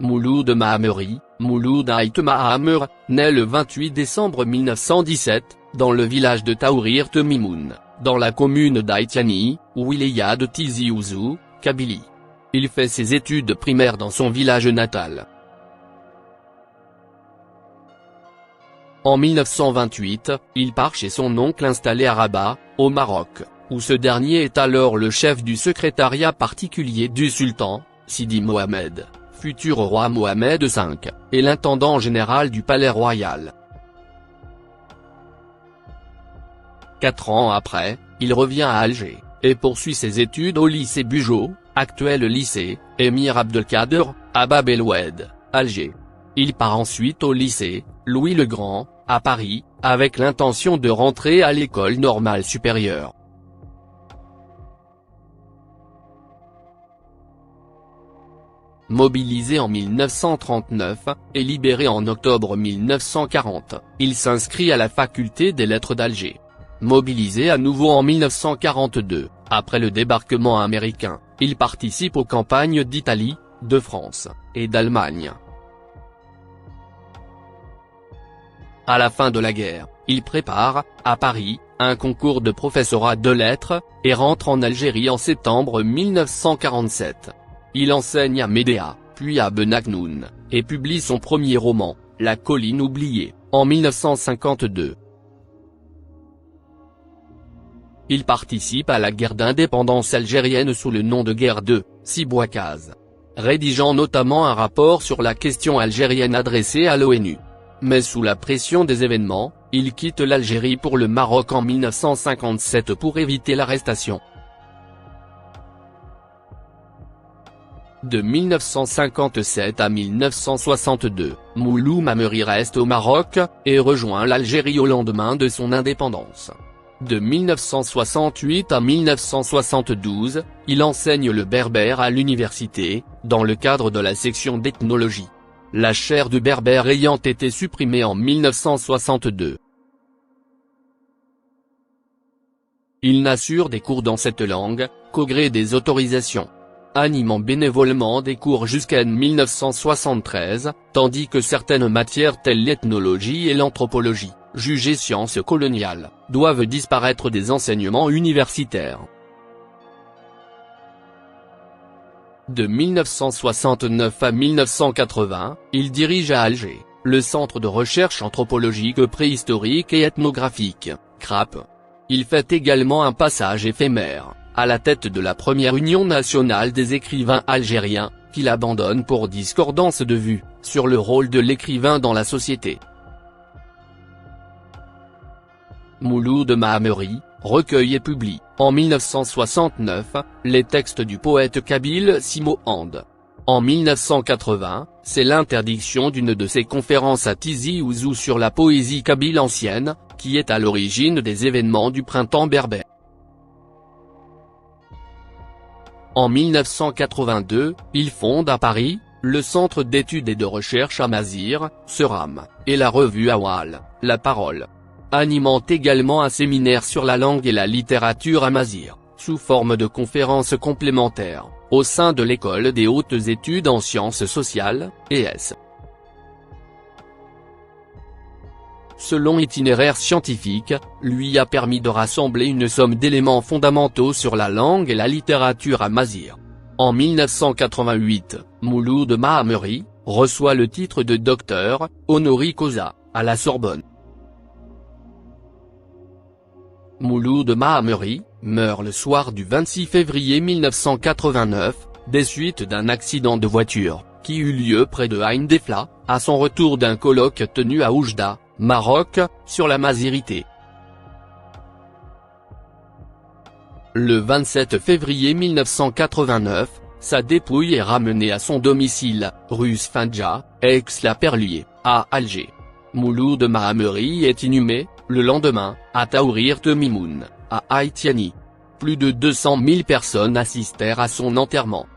Mouloud Maameri, Mouloud Ait Maamer, naît le 28 décembre 1917, dans le village de Taourir Temimoun, dans la commune d'Aïtiani, wilaya de Tizi Ouzou, Kabylie. Il fait ses études primaires dans son village natal. En 1928, il part chez son oncle installé à Rabat, au Maroc, où ce dernier est alors le chef du secrétariat particulier du sultan, Sidi Mohamed, futur roi Mohamed V, et l'intendant général du palais royal. 4 ans après, il revient à Alger, et poursuit ses études au lycée Bugeaud, actuel lycée Émir Abdelkader, à Bab el Oued, Alger. Il part ensuite au lycée Louis le Grand, à Paris, avec l'intention de rentrer à l'école normale supérieure. Mobilisé en 1939, et libéré en octobre 1940, il s'inscrit à la faculté des lettres d'Alger. Mobilisé à nouveau en 1942, après le débarquement américain, il participe aux campagnes d'Italie, de France, et d'Allemagne. À la fin de la guerre, il prépare, à Paris, un concours de professorat de lettres, et rentre en Algérie en septembre 1947. Il enseigne à Médéa, puis à Benaknoun, et publie son premier roman, La colline oubliée, en 1952. Il participe à la guerre d'indépendance algérienne sous le nom de guerre de Sibouakaz, rédigeant notamment un rapport sur la question algérienne adressé à l'ONU. Mais sous la pression des événements, il quitte l'Algérie pour le Maroc en 1957 pour éviter l'arrestation. De 1957 à 1962, Mouloud Maameri reste au Maroc, et rejoint l'Algérie au lendemain de son indépendance. De 1968 à 1972, il enseigne le berbère à l'université, dans le cadre de la section d'ethnologie. La chaire de berbère ayant été supprimée en 1962. Il n'assure des cours dans cette langue, qu'au gré des autorisations, animant bénévolement des cours jusqu'à 1973, tandis que certaines matières telles l'ethnologie et l'anthropologie, jugées sciences coloniales, doivent disparaître des enseignements universitaires. De 1969 à 1980, il dirige à Alger, le Centre de recherche anthropologique préhistorique et ethnographique, CRAP. Il fait également un passage éphémère, à la tête de la première Union nationale des écrivains algériens, qu'il abandonne pour discordance de vues, sur le rôle de l'écrivain dans la société. Mouloud Maameri, recueille et publie, en 1969, les textes du poète kabyle Simo Hand. En 1980, c'est l'interdiction d'une de ses conférences à Tizi Ouzou sur la poésie kabyle ancienne, qui est à l'origine des événements du printemps berbère. En 1982, il fonde à Paris, le Centre d'études et de recherche Amazir, CERAM, et la revue Awal, La Parole. Animant également un séminaire sur la langue et la littérature amazigh, sous forme de conférences complémentaires, au sein de l'École des hautes études en sciences sociales, ES. Ce long itinéraire scientifique, lui a permis de rassembler une somme d'éléments fondamentaux sur la langue et la littérature amazigh. En 1988, Mouloud Maameri reçoit le titre de docteur, honoris causa, à la Sorbonne. Mouloud Maameri meurt le soir du 26 février 1989, des suites d'un accident de voiture, qui eut lieu près de Ain Defla, à son retour d'un colloque tenu à Oujda, Maroc, sur la mazirité. Le 27 février 1989, sa dépouille est ramenée à son domicile, rue Sfandja, Aix-la-Perlier, à Alger. Mouloud Maameri est inhumé, le lendemain, à Taourir Temimoun, à Aïtiani. Plus de 200 000 personnes assistèrent à son enterrement.